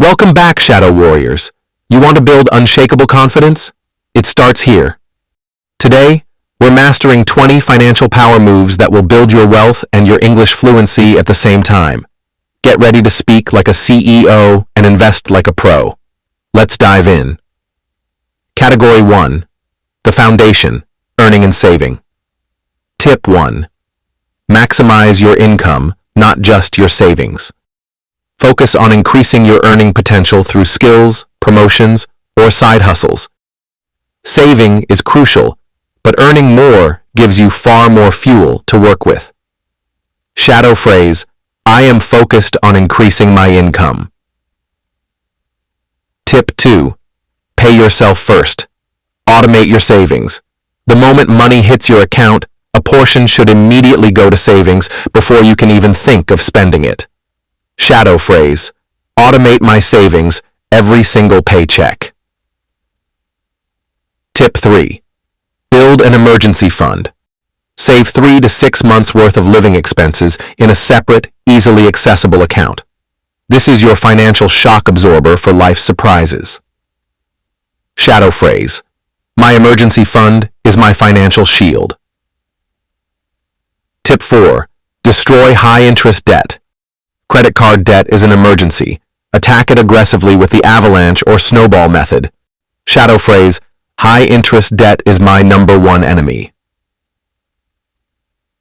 Welcome back, Shadow Warriors. You want to build unshakable confidence? It starts here. Today, we're mastering 20 financial power moves that will build your wealth and your English fluency at the same time. Get ready to speak like a CEO and invest like a pro. Let's dive in. Category 1. The foundation, earning and saving. Tip 1. Maximize your income, not just your savings. Focus on increasing your earning potential through skills, promotions, or side hustles. Saving is crucial, but earning more gives you far more fuel to work with. Shadow phrase, I am focused on increasing my income. Tip 2. Pay yourself first. Automate your savings. The moment money hits your account, a portion should immediately go to savings before you can even think of spending it. Shadow phrase, automate my savings every single paycheck. Tip 3. Build an emergency fund. Save 3 to 6 months' worth of living expenses in a separate, easily accessible account. This is your financial shock absorber for life's surprises. Shadow phrase, my emergency fund is my financial shield. Tip 4. Destroy high-interest debt. Credit card debt is an emergency. Attack it aggressively with the avalanche or snowball method. Shadow phrase, high-interest debt is my number one enemy.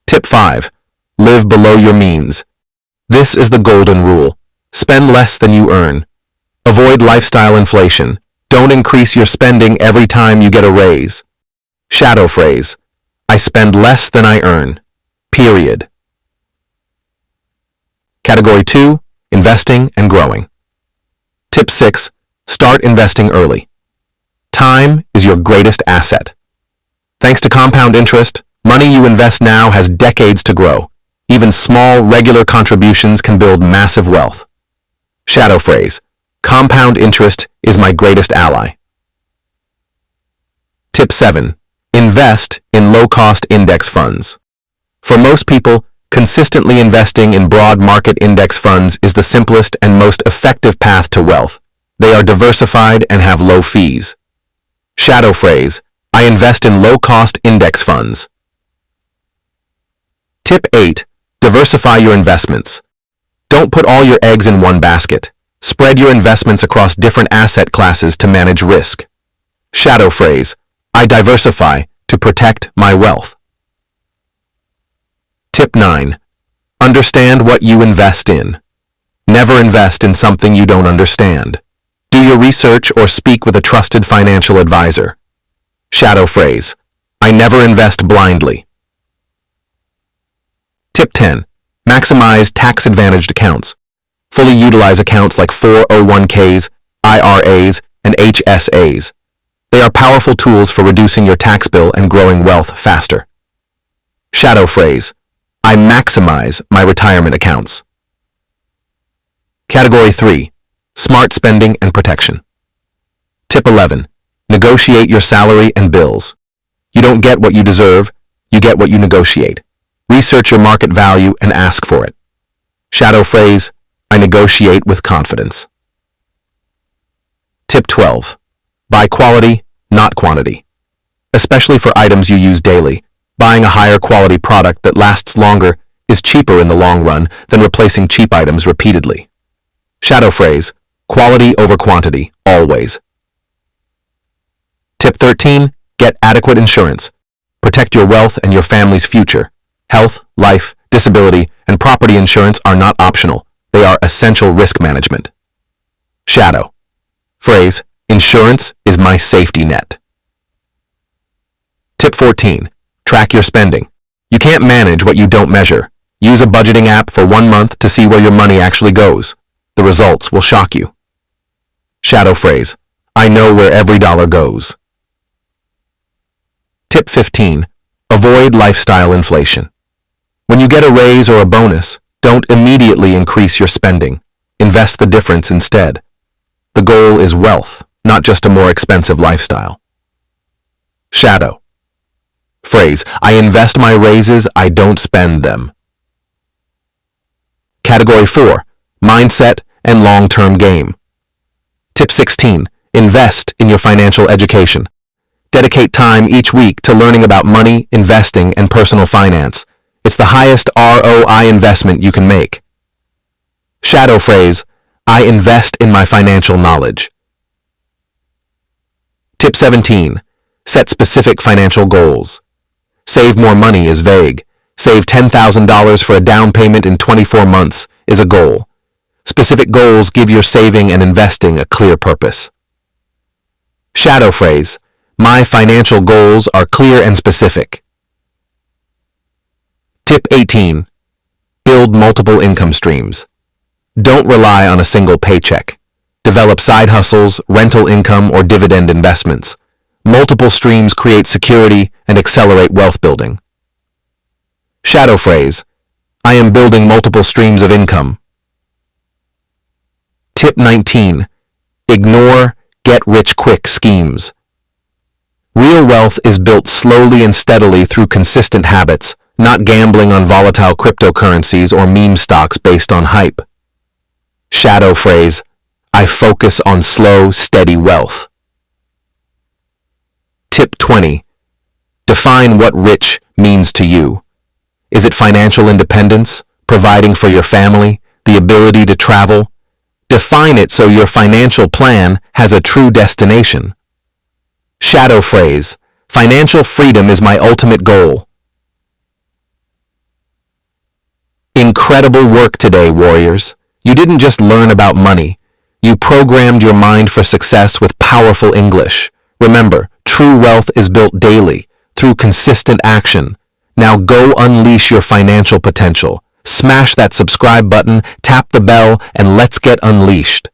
Tip 5. Live below your means. This is the golden rule. Spend less than you earn. Avoid lifestyle inflation. Don't increase your spending every time you get a raise. Shadow phrase, I spend less than I earn. Period. Category 2. Investing and growing. Tip 6. Start investing early. Time is your greatest asset. Thanks to compound interest, money you invest now has decades to grow. Even small, regular contributions can build massive wealth. Shadow phrase, compound interest is my greatest ally. Tip 7. Invest in low-cost index funds. For most people, consistently investing in broad market index funds is the simplest and most effective path to wealth. They are diversified and have low fees. Shadow phrase, I invest in low-cost index funds. Tip 8. Diversify your investments. Don't put all your eggs in one basket. Spread your investments across different asset classes to manage risk. Shadow phrase, I diversify to protect my wealth. Tip 9. Understand what you invest in. Never invest in something you don't understand. Do your research or speak with a trusted financial advisor. Shadow phrase, I never invest blindly. Tip 10. Maximize tax-advantaged accounts. Fully utilize accounts like 401ks, IRAs, and HSAs. They are powerful tools for reducing your tax bill and growing wealth faster. Shadow phrase, I maximize my retirement accounts. Category 3. Smart spending and protection. Tip 11. Negotiate your salary and bills. You don't get what you deserve, you get what you negotiate. Research your market value and ask for it. Shadow phrase, I negotiate with confidence. Tip 12. Buy quality, not quantity. Especially for items you use daily, buying a higher quality product that lasts longer is cheaper in the long run than replacing cheap items repeatedly. Shadow phrase, quality over quantity, always. Tip 13. Get adequate insurance. Protect your wealth and your family's future. Health, life, disability, and property insurance are not optional. They are essential risk management. Shadow phrase, insurance is my safety net. Tip 14. Track your spending. You can't manage what you don't measure. Use a budgeting app for 1 month to see where your money actually goes. The results will shock you. Shadow phrase, I know where every dollar goes. Tip 15. Avoid lifestyle inflation. When you get a raise or a bonus, don't immediately increase your spending. Invest the difference instead. The goal is wealth, not just a more expensive lifestyle. Shadow phrase, I invest my raises, I don't spend them. Category 4. Mindset and long-term game. Tip 16. Invest in your financial education. Dedicate time each week to learning about money, investing, and personal finance. It's the highest ROI investment you can make. Shadow phrase, I invest in my financial knowledge. Tip 17. Set specific financial goals. Save more money is vague. Save $10,000 for a down payment in 24 months is a goal. Specific goals give your saving and investing a clear purpose. Shadow phrase, my financial goals are clear and specific. Tip 18. Build multiple income streams. Don't rely on a single paycheck. Develop side hustles, rental income, or dividend investments. Multiple streams create security and accelerate wealth building. Shadow phrase, I am building multiple streams of income. Tip 19. Ignore get-rich-quick schemes. Real wealth is built slowly and steadily through consistent habits, not gambling on volatile cryptocurrencies or meme stocks based on hype. Shadow phrase, I focus on slow, steady wealth. Tip 20. Define what rich means to you. Is it financial independence, providing for your family, the ability to travel? Define it so your financial plan has a true destination. Shadow phrase, financial freedom is my ultimate goal. Incredible work today, warriors. You didn't just learn about money. You programmed your mind for success with powerful English. Remember, true wealth is built daily, through consistent action. Now go unleash your financial potential. Smash that subscribe button, tap the bell, and let's get unleashed.